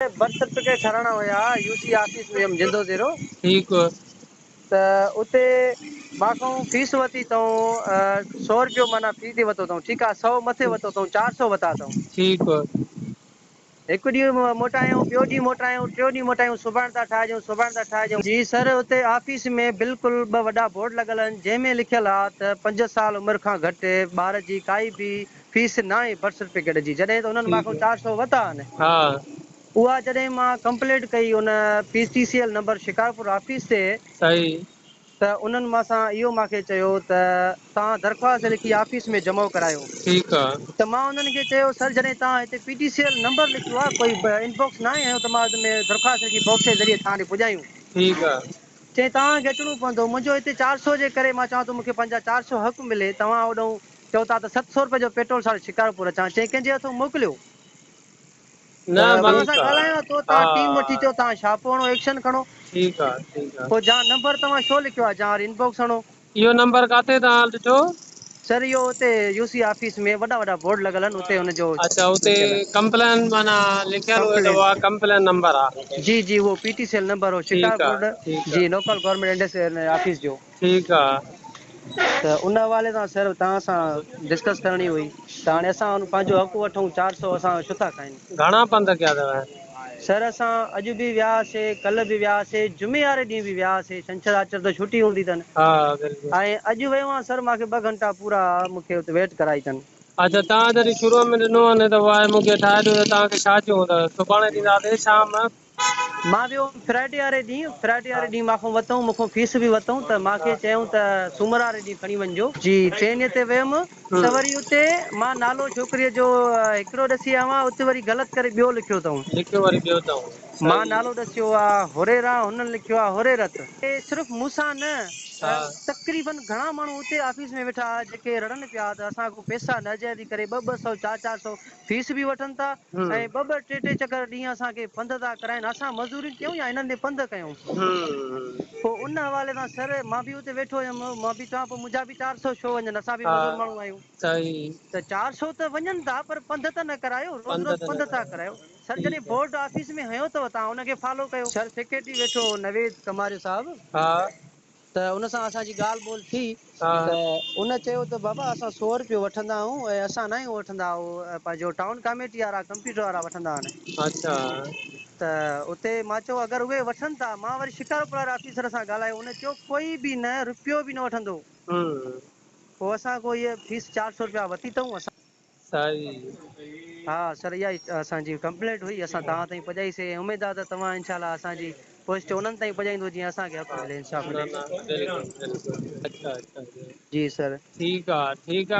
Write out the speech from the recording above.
Berth certificate ठाराइणा हुया UC office में जिंदो zero. ठीकु त उते मां फीस वरिती अथऊं 100 रुपयो माना फी ते वरितो अथऊं। ठीकु आहे, 100 मथे वरितो अथऊं, 400 वरिता अथऊं। ठीकु हिकु ॾींहुं मोटायूं, ॿियो ॾींहुं मोटायूं, टियों ॾींहुं मोटायूं, सुभाणे था ठाहे ॾियूं, सुभाणे था ठाहे ॾियूं। जी सर, उते ऑफिस में बिल्कुलु 2 वॾा बोर्ड लॻल आहिनि जंहिंमें लिखियलु आहे त 5 साल उमिरि खां घटि ॿार जी काई बि फीस न आहे बर्थ सर्टिफिकेट जी। जॾहिं त उन्हनि मां ठीकु 400 वरिता आहिनि। हा उहा जॾहिं मां कंप्लेंट कई उन PTCL नंबर शिकारपुर ऑफिस ते, सही त उन्हनि मां इहो मूंखे चयो त तव्हां दरख़्वास्त लिखी ऑफिस में जमा करायो। ठीकु आहे त मां उन्हनि खे चयो सर जॾहिं तव्हां हिते PTCL नंबर लिखियो आहे, कोई इनबॉक्स न आयो त मां में दरख़्वास्त लिखी बॉक्स जे ज़रिए तव्हां ॾे पुॼायूं। ठीकु आहे चई तव्हांखे अचिणो पवंदो, मुंहिंजो हिते 400 जे करे मां चवां थो मूंखे पंहिंजा 400 हक़ मिले। तव्हां होॾो चओ था त 700 रुपए जो पेट्रोल सां शिकारपुर अचां। चई कंहिंजे हथों मोकिलियो न त तव्हां सां ठीकु आहे ॻाल्हायां थो, हा तव्हां टीम वठी अचो, तव्हां छापो हणो, एक्शन खणो। ठीकु आहे ठीकु पोइ आहे जा नंबर तव्हां छो लिखियो आहे, जा इनबॉक्स हणो। इहो नंबर किथे तव्हां ॾिठो? सर इहो हुते यूसी ऑफिस में वॾा बोर्ड लॻल आहिनि, उते हुनजो अच्छा उते लिखियल कंप्लेन माना लिखियल हुयो त कंप्लेन। उहा कंप्लेन नंबर आहे। जी जी, वो PTCL नंबर हो ठीकु शिकारपुर आहे ठीकु जी आहे लोकल गवर्नमेंट ऑफिस जो। ठीकु आहे त उन हवाले सां सर तव्हां सां डिस्कस करणी हुई त हाणे असां पंहिंजो हक़ वठूं। 400 असां छो था खाइनि? घणा पंध कया अथव? सर असां अॼु बि वियासीं, कल्ह बि वियासीं, जुमे वारे ॾींहुं बि वियासीं। छंछरु आर्तवार त छुटी हूंदी अथनि। हा बिल्कुलु। ऐं अॼु वियो आहियां सर, मूंखे 2 घंटा पूरा मूंखे हुते वेट कराई अथनि। अच्छा तव्हां जॾहिं शुरूअ में ॾिनो आहे न त उहा मूंखे ठाहे ॾियो त तव्हांखे छा चयूं त सुभाणे ॾींदासीं शाम? मां वियो फ्राइडे वारे ॾींहुं मूंखां वरितऊं, मूंखां फीस बि वरितऊं त मूंखे चयूं त सूमरु वारे ॾींहुं खणी वञिजो। जी ट्रेन ते वियुमि त वरी उते मां नालो छोकिरीअ जो हिकिड़ो ॾसी आयो आहियां, उते वरी ग़लति करे ॿियो लिखियो अथऊं। लिखियो वरी ॿियो अथऊं मां सही। नालो ॾसियो आहे हुरेरा, हुननि लिखियो आहे हुरेरत। सिर्फ़ु मूंसां न हा तक़रीबन घणा माण्हू उते ऑफिस में वेठा जेके रड़नि पिया त असांखो पैसा नाजाइज़ी करे 200 400 फीस बि वठनि था ऐं 2 3 चकर ॾींहं असांखे पंधु था कराइनि। असां मज़दूरी कयूं या हिननि ॾे पंधु कयूं? पोइ उन हवाले सां सर मां बि हुते वेठो हुयुमि, मां बि चवां पोइ मुंहिंजा बि 400 छो वञनि, असां बि हा मज़दूर माण्हू आहियूं। सही त 400 त वञनि था पर पंधु त न करायो, पंध रोज़ त न पंधु था करायो करायो। सर जॾहिं ठीकु बोर्ड ऑफिस में हयो अथव तव्हां हुनखे फॉलो कयो। सर सेक्रेटरी वेठो नवेद कमारियो साहिबु, आहे। हा त उन सां असांजी ॻाल्हि ॿोल थी हा त उन चयो त बाबा असां 100 रुपयो वठंदा आहियूं ऐं असां न आहियूं वठंदा आहियूं, पंहिंजो टाउन कमेटी वारा कंप्यूटर वारा वठंदा आहिनि। अच्छा त उते मां चयो अगरि उहे वठनि था, मां वरी शिकारपुर वारे ऑफिसर सां ॻाल्हायो, उन चयो कोई बि न रुपियो बि न वठंदो। पोइ असां को इहा फीस 400 रुपया वरिती अथऊं असां। सही हा सर, इहा ई असांजी कंप्लेंट हुई, असां तव्हां ताईं पहुचाईसीं। उमेदु आहे त तव्हां इनशाला असांजी पोस्ट उन्हनि ताईं पहुचाईंदो जीअं असांखे हक़ मिले, इंसाफ़ न मिले। न बिल्कुलु बिल्कुलु अच्छा अच्छा जी सर। ठीकु आहे ठीकु